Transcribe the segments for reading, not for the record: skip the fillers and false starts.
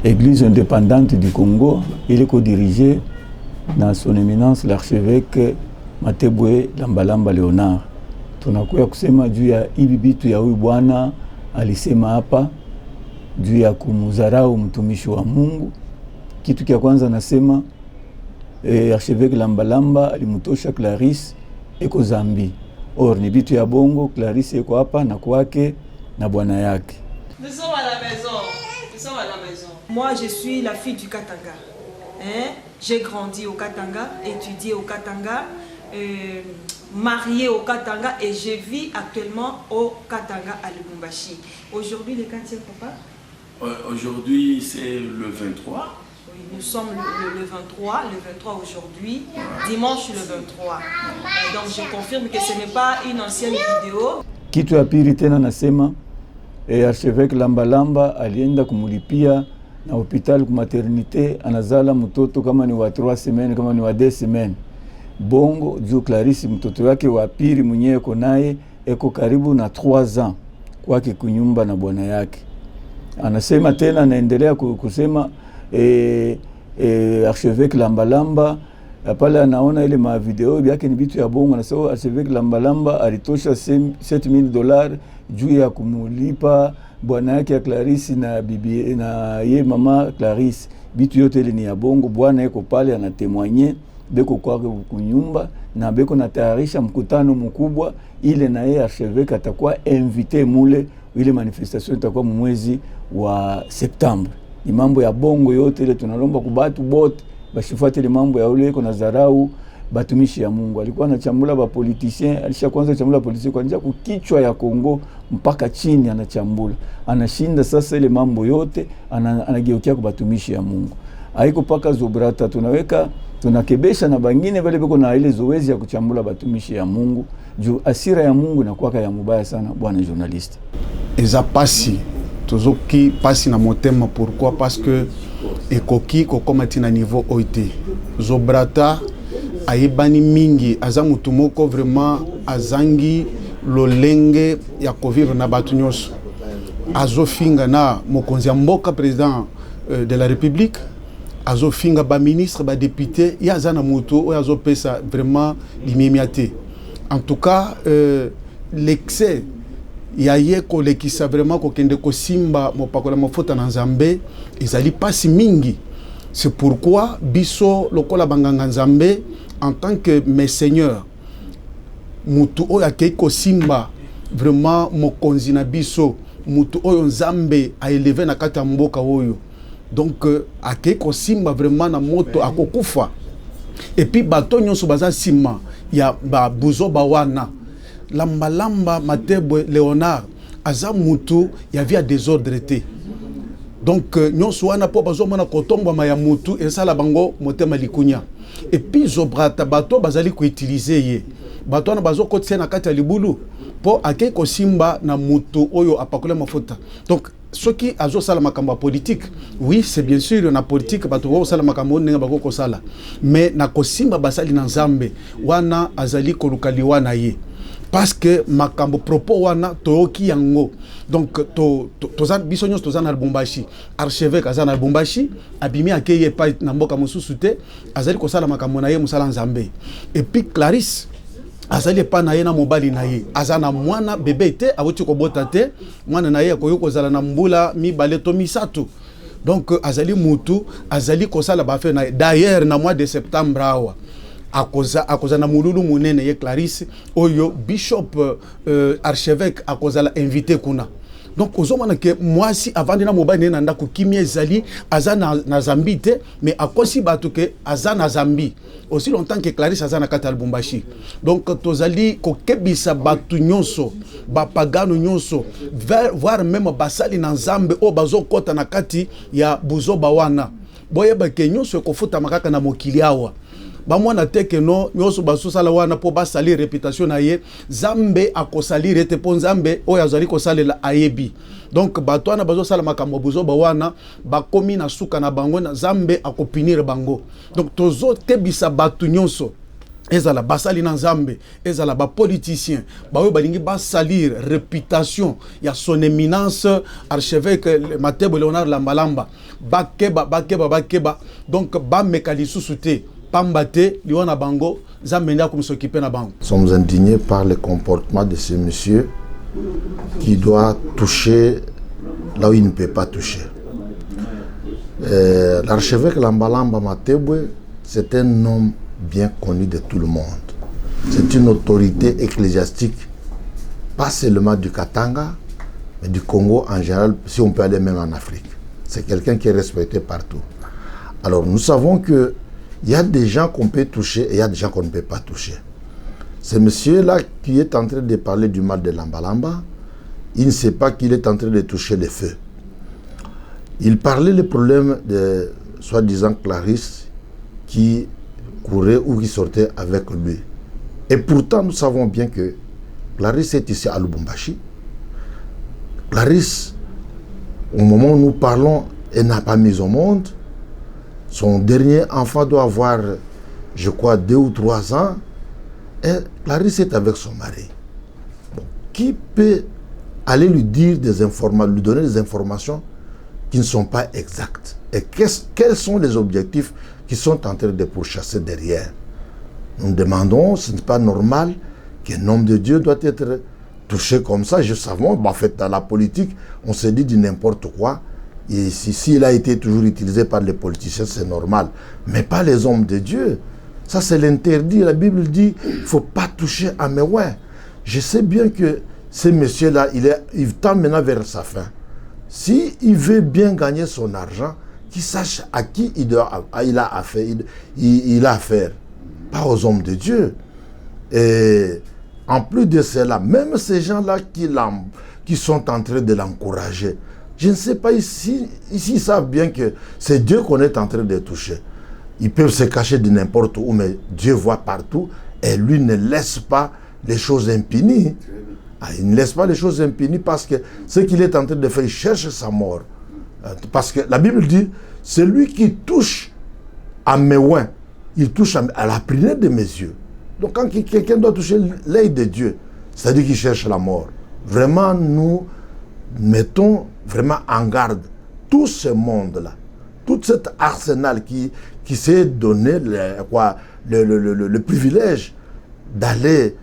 Église indépendante du Congo, il est co-dirigé dans son éminence l'archevêque Matebwe Lambalamba Léonard. Tunakuya kusema juu ya hivi vitu ya huyu bwana alisema hapa juu ya kumudharau mtumishi wa Mungu. Kitu kia kwanza nasema archevêque Lambalamba alimutosha Clarisse eko Zambi. Or ni vitu ya bongo, Clarisse eko hapa na kwake na bwana yake. Nous sommes à la maison. Nous sommes à la maison. Moi, je suis la fille du Katanga. J'ai grandi au Katanga, étudié au Katanga, mariée au Katanga et je vis actuellement au Katanga à Lubumbashi. Aujourd'hui, le 4e, papa? Aujourd'hui, c'est le 23. Oui, nous sommes le 23 aujourd'hui, dimanche le 23. Donc je confirme que ce n'est pas une ancienne vidéo. Kitu ya pili tena nasema archevêque Lambalamba alienda kumulipia na hospitali kumaternité, anazala mtoto kama ni wa 3 semaines kama ni wa 2 semaines. Bongo juu Clarisse mtoto wake wa pili mwenyewe eko naye eko karibu na 3 ans kwake kunyumba na bwana yake. Anasema tena, anaendelea kusema archevêque Lambalamba pale anaona ile ma video yake ni vitu ya bongo. Anasema archevêque Lambalamba alitosha $7,000 juu ya kumulipa bwana yake ya Clarisse na bibi na ye mama Clarisse. Vitu yote ile ni ya bongo. Bwana yako pale anatemwanye beko kwa kunyumba na beko na tayarisha mkutano mkubwa ile, na yeye archevêque atakuwa invité mule. Ile manifestation itakuwa mwezi wa Septembre. Ni mambo ya bongo yote ile tunalomba kubatu bote bashifuate ile mambo ya ule kuna dharau batumishi ya Mungu. Alikuwa anachambula ba politiciens, alisha kwanza chambula politiciens kwa njia kukichwa ya Kongo mpaka chini anachambula. Anashinda sasa ile mambo yote anageukia kwa batumishi ya Mungu. Haiko paka zobrata tunakebesha na bangine wale beko na ile zoezi ya kuchambula batumishi ya Mungu. Juu asira ya Mungu na kwaka ya mubaya sana bwana journaliste. Eza pasi tozoki pasi na motema. Pourquoi? Parce que ekoki kokomati na niveau oité zobrata ayebani mingi aza mutu moko vraiment azangi lolenge ya kovivre na batu nyonso. Azofinga na mokonzi ya mboka président de la République, azofinga ba ministre ba député, ya aza na mutu oyo azopesa vraiment limimiate. En tout cas l'excès ya yeko lekisa vraiment kokende kosimba mopakola mofota na Nzambe ezali pasi mingi. C'est pourquoi biso lokola banganga Nzambe en tant que mes seigneurs mutu oyo akei kosimba vraiment mokonzi na biso, mutu oyo Nzambe a élevé na kati ya mboka oyo, donc akei kosimba vraiment na moto akokufa. Et puis bato nyonso baza sima ya ba buzoba wana Lambalamba Matebwe Léonard aza mutu ya via désordre te. Donc nyonso wana po bazo mona kotomba ma ya mutu esala bango motema likunya. Et puis zobrata bato bazali ko utiliser ye. Bato wana bazo kotse na kati ya libulu po akei kosimba na mutu oyo apakole mafuta. Donc ce qui azo sala makambo politique, oui c'est bien sûr na politique bato wo sala makambo nenga bako ko sala, mais na kosimba basali na Nzambe wana azali ko lukali wana ye. Parce que makambo propos wana toyoki yango. Donc tozan bisonyo tozan na Lubumbashi, archevêque azan na Lubumbashi abimi akeye pa na mboka mususu te, azali ko sala makambo na ye musala Nzambe. Et puis Clarisse azali pa na ye na mobali na ye azana mwana bebe te awuti ko bota te, mwana na ye akoyoko zala na mbula mibale to misato. Donc azali mutu azali ko sala ba fe na ye. D'ailleurs na mois de septembre awa akoza na mululu munene ye Clarisse oyo bishop archevêque akoza la invité kuna. Donc ozomana ke mwasi avant na mobali na ndako kimie zali azana na Zambi te, mais akosi batu ke azana Zambi aussi longtemps que Clarisse azana kata Lubumbashi. Donc tozali ko kebisa batu nyonso ba pagano nyonso voir même basali na Nzambe o bazo kota na kati ya buzoba wana boyeba ke nyonso ko futa makaka na mokili awa. Ba mwana teke no nyoso basusala wana po basali réputation na ye Zambe akosali rete po Nzambe oyo azali kosalela ayebi. Donc bato wana bazo sala makambo buzoba wana bakomi na suka na bango na Zambe akopinir bango. Donc tozo tebisa batu nyonso ezala basali na nzambe ezala ba politicien baoyo balingi basalir réputation ya son éminence archevêque Matebo Léonard Lambalamba bakeba donc bameka lisusu te pamba te liwana bango nzambe ndia komsokipe na bango. Nous sommes indignés par le comportement de ce monsieur qui doit toucher là où il ne peut pas toucher. L'archevêque Lambalamba Matebwe, c'est un homme bien connu de tout le monde. C'est une autorité ecclésiastique, pas seulement du Katanga, mais du Congo en général, si on peut aller même en Afrique. C'est quelqu'un qui est respecté partout. Alors nous savons qu'il y a des gens qu'on peut toucher et il y a des gens qu'on ne peut pas toucher. Ce monsieur-là qui est en train de parler du mal de Lambalamba, il ne sait pas qu'il est en train de toucher le feu. Il parlait le problème de soi-disant Clarisse qui courait ou qui sortait avec lui. Et pourtant, nous savons bien que Clarisse est ici à Lubumbashi. Clarisse, au moment où nous parlons, elle n'a pas mis au monde. Son dernier enfant doit avoir, je crois, 2 ou 3 ans. Et Clarisse est avec son mari. Bon, qui peut aller lui dire des informations, lui donner des informations qui ne sont pas exactes? Et quels sont les objectifs qui sont en train de pourchasser derrière? Nous demandons, ce n'est pas normal qu'un homme de Dieu doit être touché comme ça. Je savons, en fait, dans la politique, on se dit du n'importe quoi. Et s'il a été toujours utilisé par les politiciens, c'est normal. Mais pas les hommes de Dieu. Ça, c'est l'interdit. La Bible dit, il ne faut pas toucher à mes ouins. Je sais bien que ce monsieur-là, il tend maintenant vers sa fin. S'il veut bien gagner son argent, qu'il sache à qui il a affaire. Pas aux hommes de Dieu. Et en plus de cela, même ces gens-là qui sont en train de l'encourager, je ne sais pas ici, ils savent bien que c'est Dieu qu'on est en train de toucher. Ils peuvent se cacher de n'importe où, mais Dieu voit partout et lui ne laisse pas les choses impunies. Il ne laisse pas les choses impunies parce que ce qu'il est en train de faire, il cherche sa mort. Parce que la Bible dit, celui qui touche à mes ouins, il touche à la prunelle de mes yeux. Donc quand quelqu'un doit toucher l'œil de Dieu, c'est-à-dire qu'il cherche la mort. Vraiment, nous mettons vraiment en garde tout ce monde-là, tout cet arsenal qui s'est donné le privilège d'aller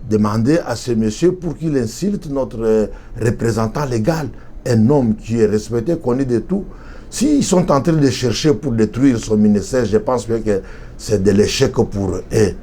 demander à ce monsieur pour qu'il insulte notre représentant légal, un homme qui est respecté, connu de tout. S'ils sont en train de chercher pour détruire son ministère, je pense bien que c'est de l'échec pour eux.